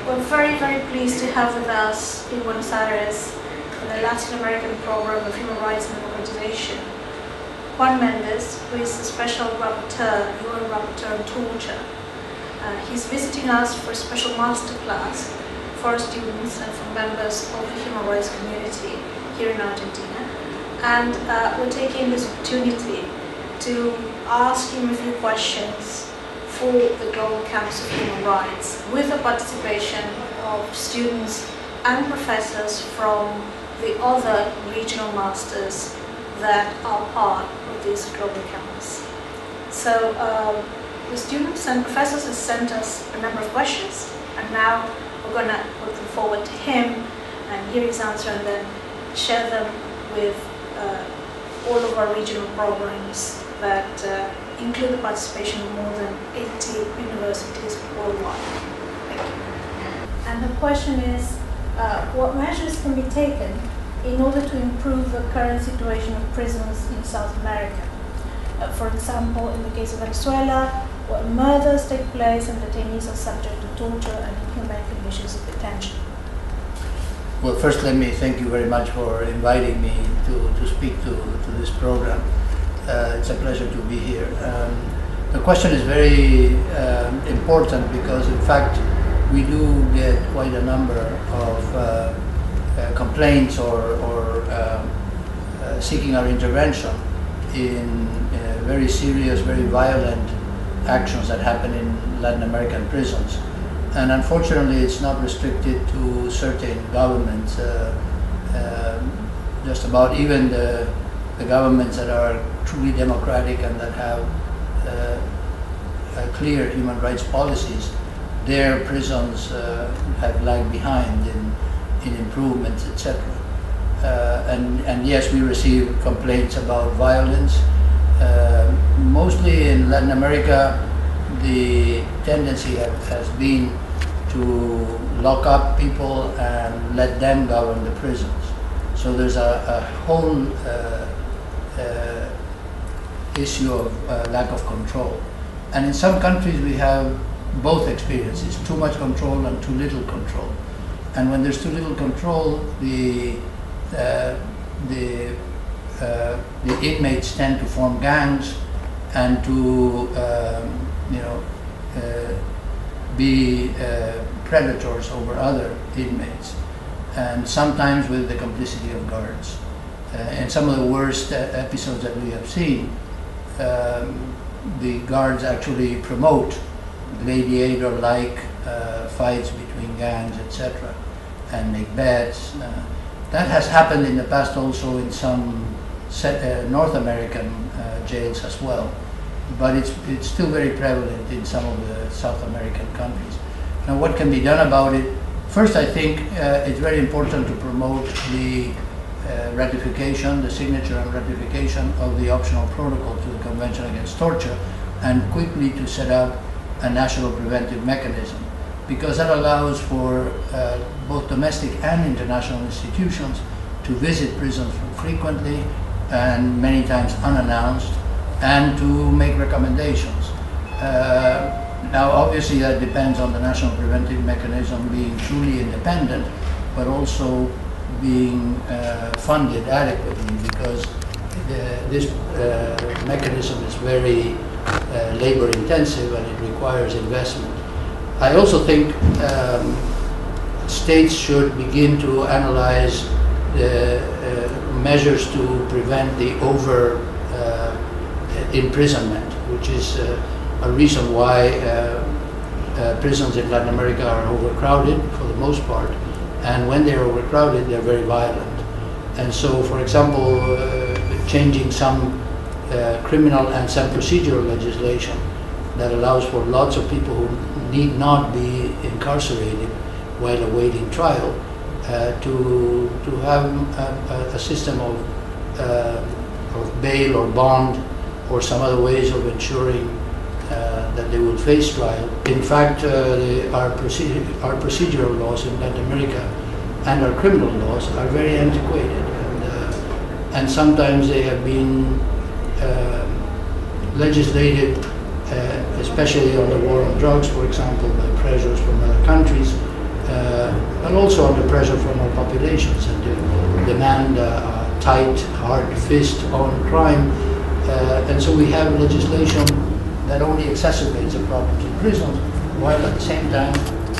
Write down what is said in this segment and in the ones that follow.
We're very, very pleased to have with us in Buenos Aires, in the Latin American program of Human Rights and Democratization, Juan Méndez, who is the special rapporteur, UN rapporteur on torture. He's visiting us for a special masterclass for students and for members of the human rights community here in Argentina. And we're taking this opportunity to ask him a few questions for the Global Campus of Human Rights, with the participation of students and professors from the other regional masters that are part of this Global Campus. So the students and professors have sent us a number of questions, and now we're going to put them forward to him and hear his answer, and then share them with all of our regional programs that include the participation of more than 80 universities worldwide. Thank you. And the question is, what measures can be taken in order to improve the current situation of prisons in South America? For example, in the case of Venezuela, where murders take place and detainees are subject to torture and inhumane conditions of detention. Well, first let me thank you very much for inviting me to speak to this program. It's a pleasure to be here. The question is very important because, in fact, we do get quite a number of complaints or seeking our intervention in very serious, very violent actions that happen in Latin American prisons. And unfortunately, it's not restricted to certain governments. Just about even the governments that are truly democratic and that have clear human rights policies, their prisons have lagged behind in improvements, etc. And yes, we receive complaints about violence. Mostly in Latin America, the tendency has been to lock up people and let them govern the prisons. So there's a whole issue of lack of control. And in some countries we have both experiences, too much control and too little control. And when there's too little control, the inmates tend to form gangs and to be predators over other inmates, and sometimes with the complicity of guards. In some of the worst episodes that we have seen, the guards actually promote gladiator-like fights between gangs, etc., and make bets. That has happened in the past also in some North American jails as well, but it's still very prevalent in some of the South American countries. Now, what can be done about it? First, I think it's very important to promote the ratification, the signature and ratification of the optional protocol to the Convention Against Torture, and quickly to set up a national preventive mechanism, because that allows for both domestic and international institutions to visit prisons frequently and many times unannounced, and to make recommendations. Now, obviously, that depends on the national preventive mechanism being truly independent, but also being funded adequately, because this mechanism is very labor intensive and it requires investment. I also think states should begin to analyze the measures to prevent the over imprisonment, which is a reason why prisons in Latin America are overcrowded for the most part, and when they're overcrowded, they're very violent. And so, for example, changing some criminal and some procedural legislation that allows for lots of people who need not be incarcerated while awaiting trial to have a system of bail or bond or some other ways of ensuring that they will face trial. In fact, our procedural laws in Latin America and our criminal laws are very antiquated, and sometimes they have been legislated, especially on the war on drugs, for example, by pressures from other countries, but also under pressure from our populations and demand a tight, hard fist on crime. And so we have legislation that only exacerbates the problems in prisons, while at the same time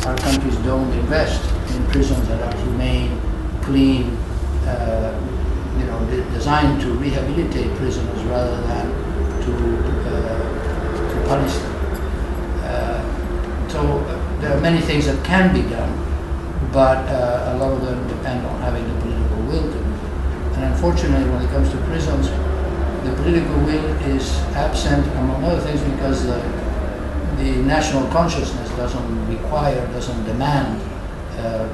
our countries don't invest in prisons that are humane, clean, designed to rehabilitate prisoners rather than to punish them. So there are many things that can be done, but a lot of them depend on having the political will to do it. And unfortunately, when it comes to prisons, the political will is absent, among other things, because the national consciousness doesn't demand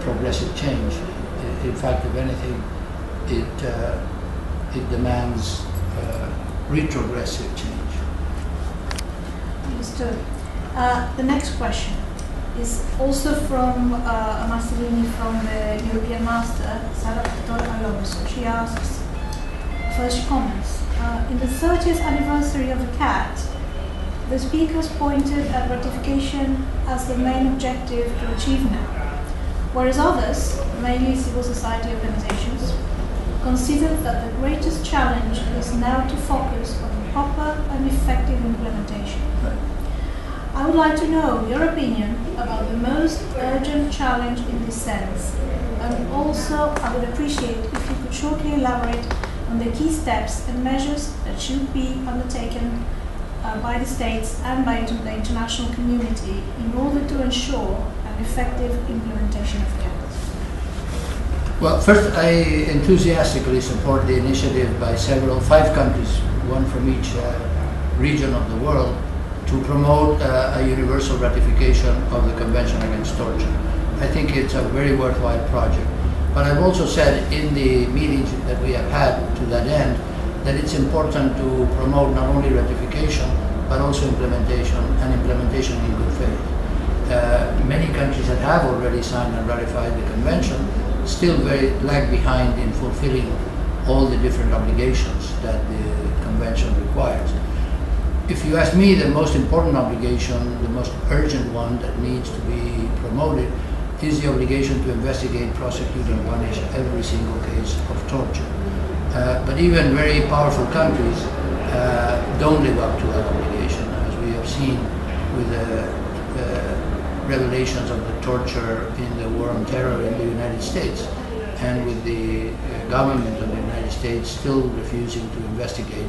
progressive change. In fact, if anything, it demands retrogressive change. Understood. The next question is also from Martín from the European Master, Salvatore Alonso. She asks, first she comments, in the 30th anniversary of the CAT, the speakers pointed at ratification as the main objective to achieve now, whereas others, mainly civil society organizations, considered that the greatest challenge is now to focus on proper and effective implementation. Right. I would like to know your opinion about the most urgent challenge in this sense, and also I would appreciate if you could shortly elaborate on the key steps and measures that should be undertaken by the states and by the international community in order to ensure an effective implementation of CAT. Well, first, I enthusiastically support the initiative by 5 countries, one from each region of the world, to promote a universal ratification of the Convention Against Torture. I think it's a very worthwhile project. But I've also said in the meetings that we have had to that end that it's important to promote not only ratification, but also implementation, and implementation in good faith. Many countries that have already signed and ratified the Convention still lag behind in fulfilling all the different obligations that the Convention requires. If you ask me, the most important obligation, the most urgent one that needs to be promoted is the obligation to investigate, prosecute, and punish every single case of torture. But even very powerful countries don't live up to that obligation, as we have seen with the revelations of the torture in the war on terror in the United States, and with the government of the United States still refusing to investigate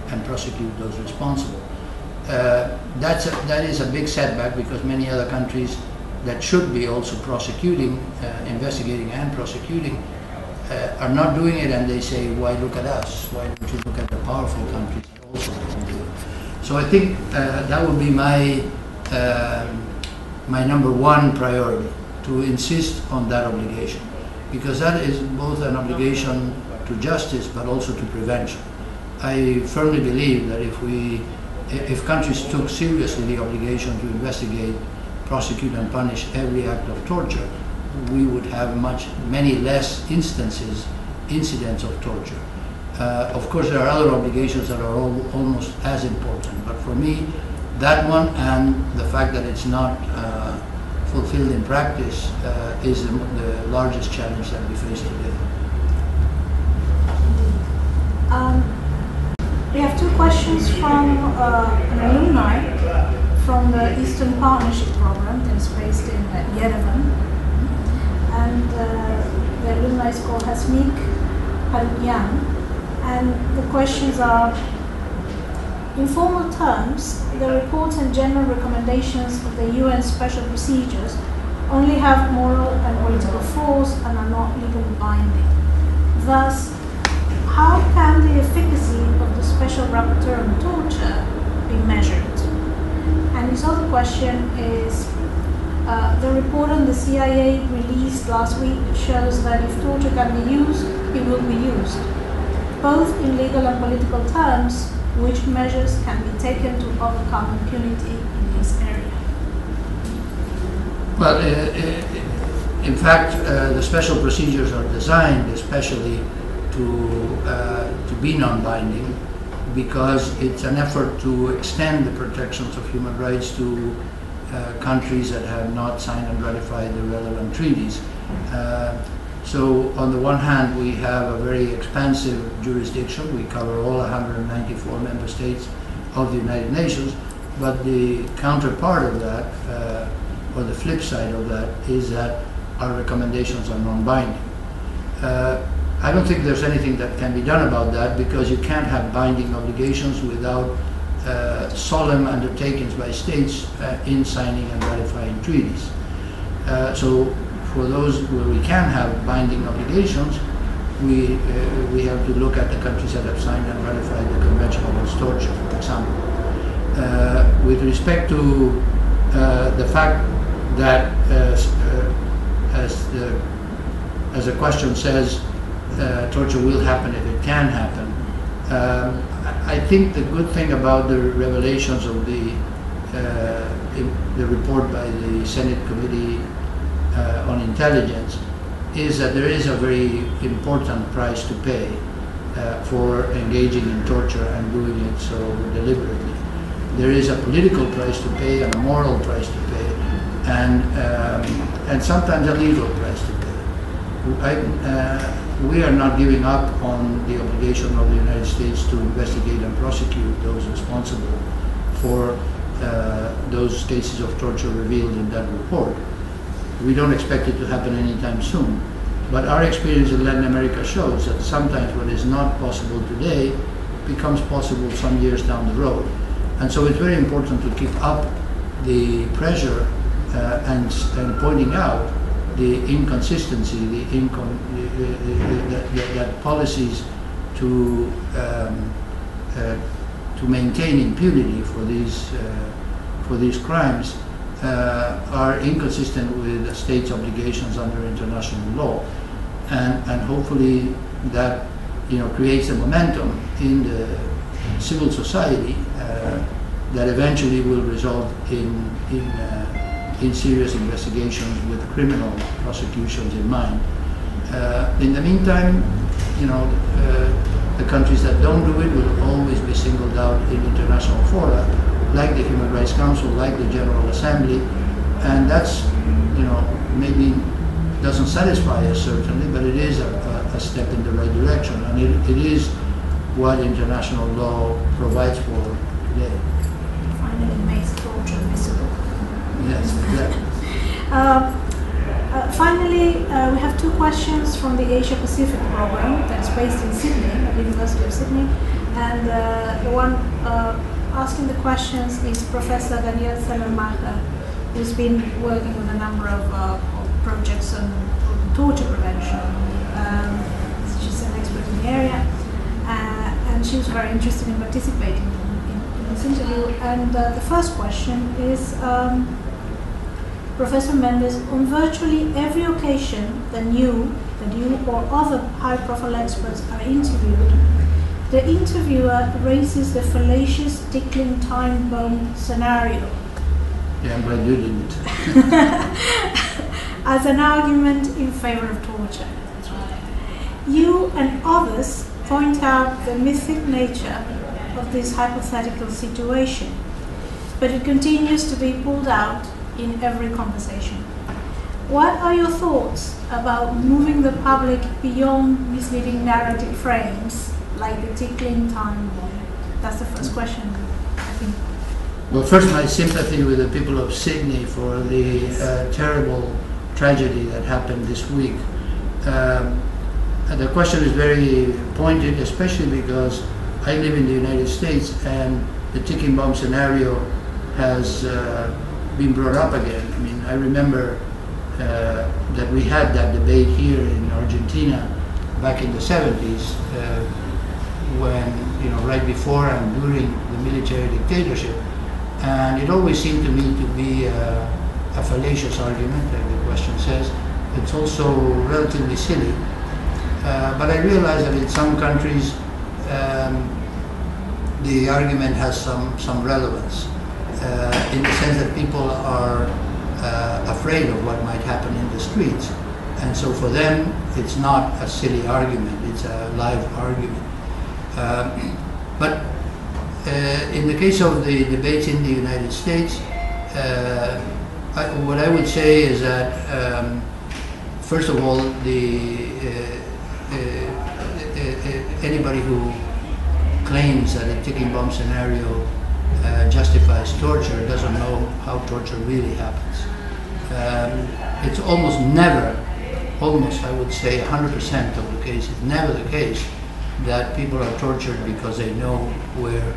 and prosecute those responsible. That is a big setback, because many other countries that should be also prosecuting, investigating and prosecuting, are not doing it, and they say, why look at us? Why don't you look at the powerful countries that also don't do it? So I think that would be my number one priority, to insist on that obligation, because that is both an obligation to justice but also to prevention. I firmly believe that if countries took seriously the obligation to investigate, prosecute and punish every act of torture, we would have many less incidents of torture. Of course, there are other obligations that are almost as important, but for me, that one and the fact that it's not fulfilled in practice is the largest challenge that we face today. We have 2 questions from an alumni from the Eastern Partnership Program that is based in Yerevan. And the alumni is called Hasmik Parukian. And the questions are, in formal terms, the reports and general recommendations of the UN special procedures only have moral and political force and are not legally binding. Thus, how can the efficacy of the Special Rapporteur on Torture be measured? And his other question is, the report on the CIA released last week shows that if torture can be used, it will be used. Both in legal and political terms, which measures can be taken to overcome impunity in this area? Well, in fact, the special procedures are designed especially to be non-binding, because it's an effort to extend the protections of human rights to countries that have not signed and ratified the relevant treaties. So on the one hand, we have a very expansive jurisdiction. We cover all 194 member states of the United Nations, but the counterpart of that, or the flip side of that, is that our recommendations are non-binding. I don't think there's anything that can be done about that, because you can't have binding obligations without solemn undertakings by states in signing and ratifying treaties. So for those where we can have binding obligations, we have to look at the countries that have signed and ratified the Convention Against Torture, for example. With respect to the fact that, as the question says, torture will happen if it can happen. I think the good thing about the revelations of the report by the Senate Committee on Intelligence is that there is a very important price to pay for engaging in torture and doing it so deliberately. There is a political price to pay and a moral price to pay, and sometimes a legal price to pay. We are not giving up on the obligation of the United States to investigate and prosecute those responsible for those cases of torture revealed in that report. We don't expect it to happen anytime soon. But our experience in Latin America shows that sometimes what is not possible today becomes possible some years down the road. And so it's very important to keep up the pressure and pointing out the inconsistency, that policies to maintain impunity for these crimes are inconsistent with the state's obligations under international law, and hopefully that creates a momentum in the civil society that eventually will result in serious investigations with criminal prosecutions in mind. In the meantime, the countries that don't do it will always be singled out in international fora, like the Human Rights Council, like the General Assembly, and that's, maybe doesn't satisfy us certainly, but it is a step in the right direction, and it is what international law provides for today. Finally makes torture visible. Yes, exactly. Finally, we have two questions from the Asia Pacific program that's based in Sydney, at the University of Sydney, and the one asking the questions is Professor Daniel Sellermacher, who's been working on a number of projects on torture prevention. She's an expert in the area, and she was very interested in participating in this interview. And the first question is, Professor Méndez, on virtually every occasion that you or other high-profile experts are interviewed, the interviewer raises the fallacious tickling time bomb scenario. Yeah, I'm glad you didn't. As an argument in favor of torture. You and others point out the mythic nature of this hypothetical situation, but it continues to be pulled out in every conversation. What are your thoughts about moving the public beyond misleading narrative frames like the tickling time bomb? That's the first question, I think. Well, first, my sympathy with the people of Sydney for the terrible tragedy that happened this week. The question is very pointed, especially because I live in the United States and the ticking bomb scenario has been brought up again. I mean, I remember that we had that debate here in Argentina back in the 70s when, right before and during the military dictatorship. And it always seemed to me to be a fallacious argument, like the question says. It's also relatively silly. But I realize that in some countries the argument has some relevance in the sense that people are afraid of what might happen in the streets. And so for them, it's not a silly argument, it's a live argument. But in the case of the debates in the United States, what I would say is that, first of all, anybody who claims that a ticking bomb scenario justifies torture doesn't know how torture really happens. It's almost never, almost I would say 100% of the cases, never the case that people are tortured because they know where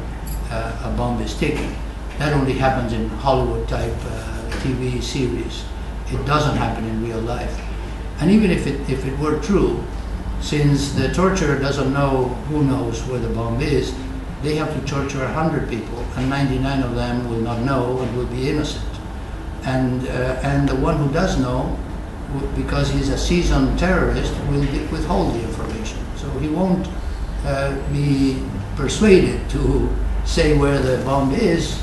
a bomb is ticking. That only happens in Hollywood type TV series. It doesn't happen in real life. And even if it were true, since the torturer doesn't know who knows where the bomb is, they have to torture 100 people, and 99 of them will not know and will be innocent. And the one who does know, because he's a seasoned terrorist, will withhold the information. So he won't be persuaded to say where the bomb is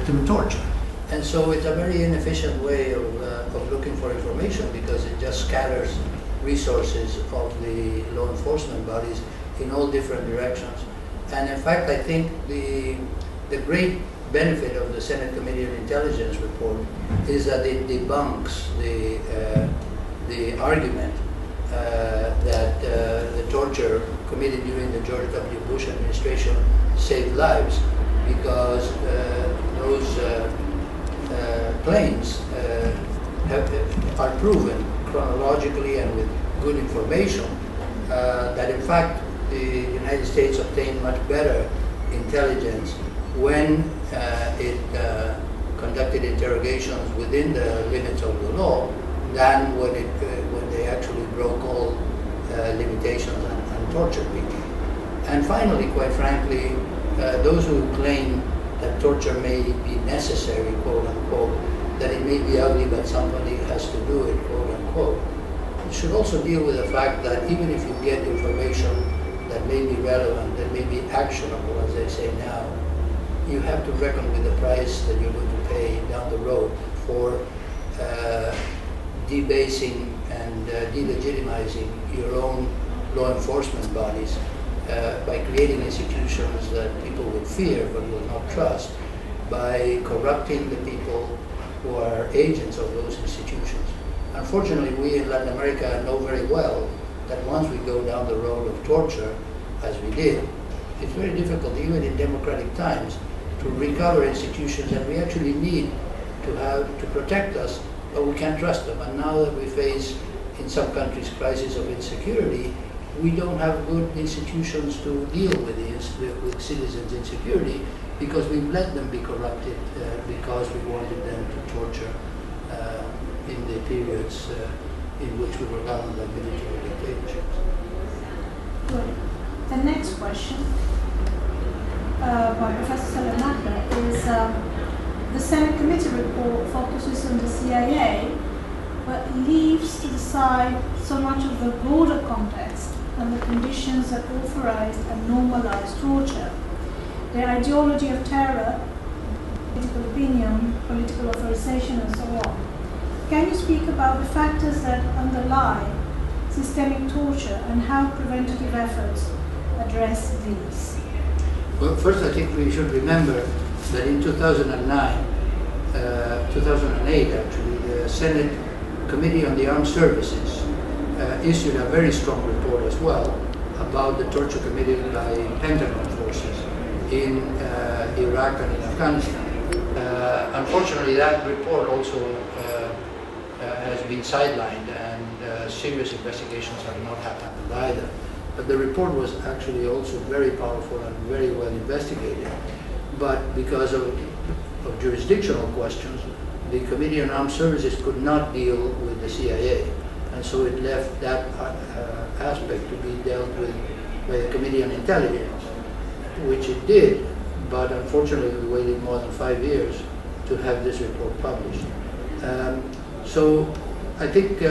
through torture. And so it's a very inefficient way of looking for information, because it just scatters resources of the law enforcement bodies in all different directions. And in fact, I think the great benefit of the Senate Committee on Intelligence report is that it debunks the argument that the torture committed during the George W. Bush administration saved lives, because those claims are proven chronologically and with good information that in fact the United States obtained much better intelligence when it conducted interrogations within the limits of the law than when they actually broke all limitations and tortured people. And finally, quite frankly, those who claim that torture may be necessary, quote unquote, that it may be ugly but somebody has to do it, quote unquote, should also deal with the fact that even if you get information that may be relevant, that may be actionable, as they say now, you have to reckon with the price that you're going to pay down the road for debasing and delegitimizing your own law enforcement bodies by creating institutions that people will fear but will not trust, by corrupting the people who are agents of those institutions. Unfortunately, we in Latin America know very well that once we go down the road of torture, as we did, it's very difficult, even in democratic times, to recover institutions that we actually need to protect us, but we can't trust them. And now that we face, in some countries, crisis of insecurity, we don't have good institutions to deal with citizens' insecurity, because we've let them be corrupted because we wanted them to torture in the periods in which we were governed by military dictatorships. Good. The next question by Professor Salamaca is the Senate Committee report focuses on the CIA, but leaves to the side so much of the broader context and the conditions that authorized and normalized torture. The ideology of terror, political opinion, political authorization, and so on. Can you speak about the factors that underlie systemic torture and how preventative efforts address these? Well, first I think we should remember that in 2009, 2008 actually, the Senate Committee on the Armed Services issued a very strong report as well about the torture committed by Pentagon forces in Iraq and in Afghanistan. Unfortunately, that report also has been sidelined, and serious investigations have not happened either. But the report was actually also very powerful and very well investigated. But because of jurisdictional questions, the Committee on Armed Services could not deal with the CIA. And so it left that aspect to be dealt with by the Committee on Intelligence, which it did, but unfortunately we waited more than 5 years to have this report published. So I think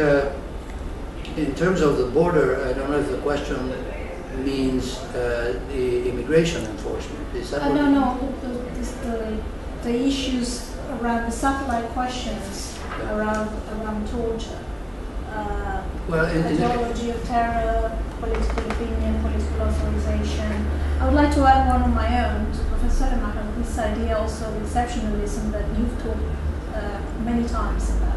in terms of the border, I don't know if the question means the immigration enforcement. Is that the issues around the satellite questions around torture. Ideology of terror, political opinion, political authorization. I would like to add one of my own to Professor Salamaca, this idea also of exceptionalism that you've talked many times about.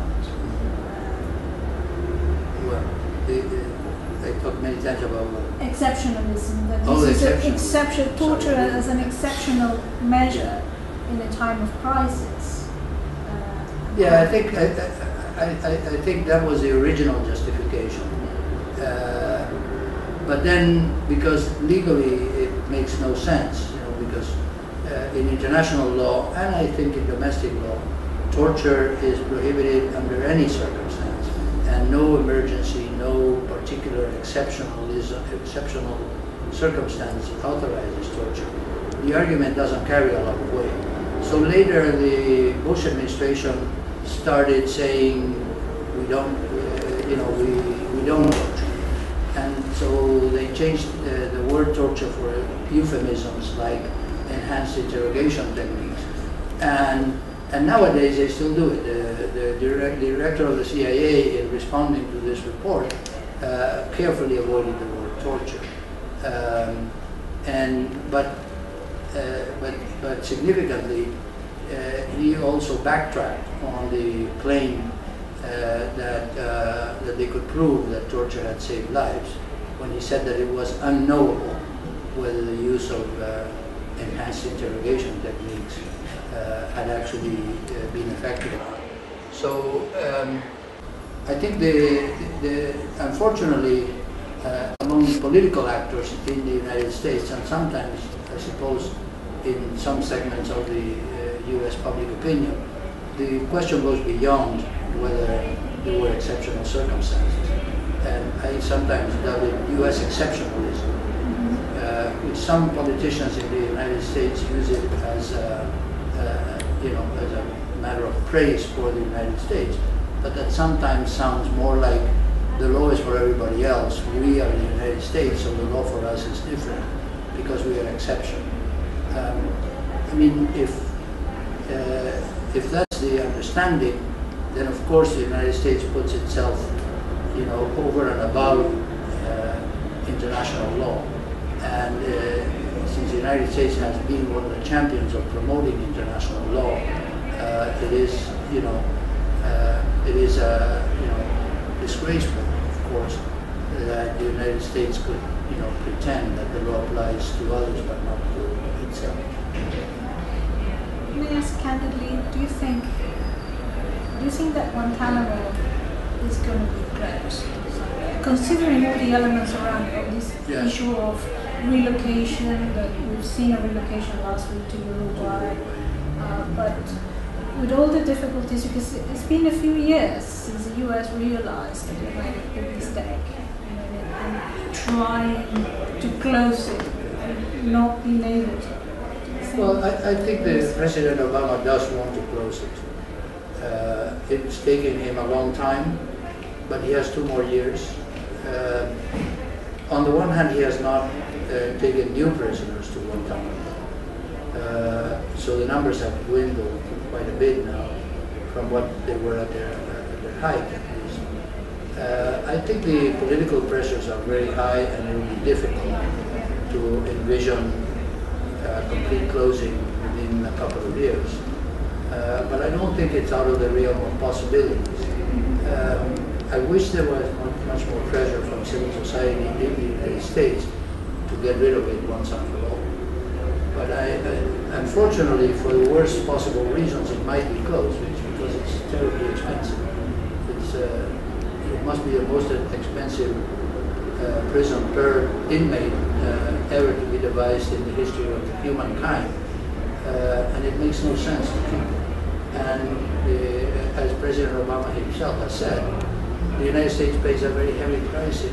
Well, they talk many times about Exceptionalism. That Oh, this is exception. torture as an exceptional measure in a time of crisis. Yeah, I think that was the original justification. But then, because legally it makes no sense, because in international law and I think in domestic law, torture is prohibited under any circumstance, and no emergency, no particular exceptional circumstance authorizes torture. The argument doesn't carry a lot of weight. So later, the Bush administration started saying we don't torture, and so they changed the word torture for euphemisms like enhanced interrogation techniques, and nowadays they still do it. The director of the CIA, in responding to this report, carefully avoided the word torture, but significantly, he also backtracked on the claim that they could prove that torture had saved lives, when he said that it was unknowable whether the use of enhanced interrogation techniques had actually been effective. So I think unfortunately, among political actors in the United States, and sometimes, I suppose, in some segments of the U.S. public opinion, the question goes beyond whether there were exceptional circumstances. And I sometimes dub it U.S. exceptionalism, which some politicians in the United States use it as as a matter of praise for the United States, but that sometimes sounds more like the law is for everybody else. We are in the United States, so the law for us is different because we are exception. I mean, if that's the understanding, then of course the United States puts itself, over and above international law. And since the United States has been one of the champions of promoting international law, it is disgraceful, of course, that the United States could, pretend that the law applies to others but not to itself. Let me ask candidly, do you think that Guantanamo is going to be closed? Considering all the elements around this issue of relocation, that we've seen a relocation last week to Uruguay, but with all the difficulties, because it's been a few years since the US realized that they made a big mistake and trying to close it and not being able to. Well, I think that President Obama does want to close it. It's taken him a long time, but he has 2 more years. On the one hand, he has not taken new prisoners to Guantanamo. So the numbers have dwindled quite a bit now from what they were at their height, at least. I think the political pressures are very high, and it will be difficult to envision complete closing within a couple of years. But I don't think it's out of the realm of possibilities. I wish there was much more pressure from civil society in the United States to get rid of it once and for all. But unfortunately, for the worst possible reasons, it might be closed, because it's terribly expensive. It must be the most expensive prison per inmate ever to be devised in the history of humankind, and it makes no sense to keep it. And as President Obama himself has said, the United States pays a very heavy price in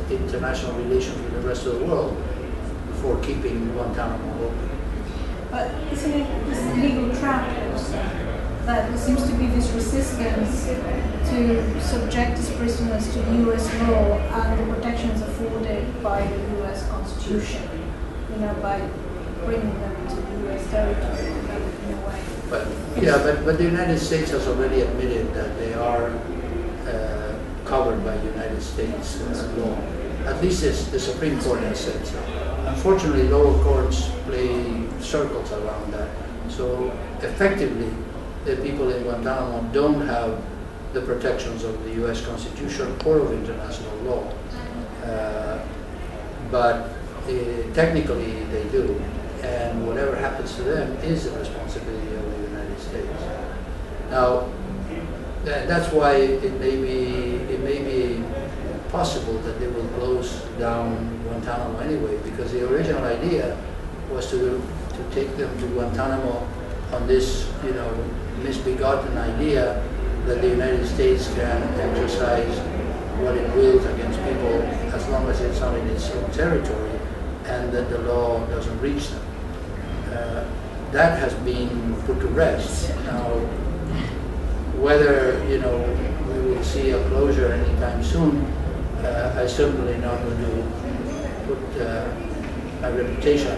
international relations with the rest of the world for keeping Guantanamo open. But isn't it this legal trap also, that there seems to be this resistance to subject these prisoners to US law and the protections afforded by the US Constitution, by bringing them into the US territory in a way? But the United States has already admitted that they are covered by United States law. At least the Supreme Court has said so. Unfortunately, lower courts play circles around that. So effectively, the people in Guantanamo don't have the protections of the U.S. Constitution or of international law, but technically they do, and whatever happens to them is the responsibility of the United States. Now, that's why it may be possible that they will close down Guantanamo anyway, because the original idea was to take them to Guantanamo on this, misbegotten idea that the United States can exercise what it wills against people as long as it's not in its own territory and that the law doesn't reach them. That has been put to rest. Now, whether we will see a closure anytime soon, I certainly not going to put my reputation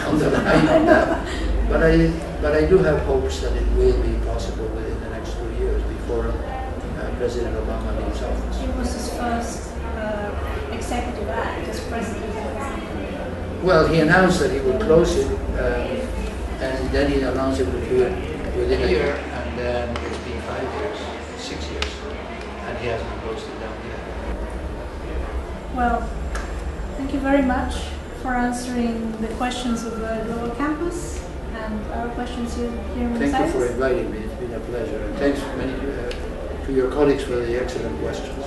on the line on that. But I do have hopes that it will be possible within the next 2 years before President Obama leaves office. It was his first executive act as president. Well, he announced that he would close it, and then he announced it would do it within a year, and then it's been 5 years, 6 years, and he hasn't closed it down yet. Well, thank you very much for answering the questions of the global campus and our questions here in Buenos Aires. Thank you for inviting me. It's been a pleasure. And thanks to your colleagues for the excellent questions.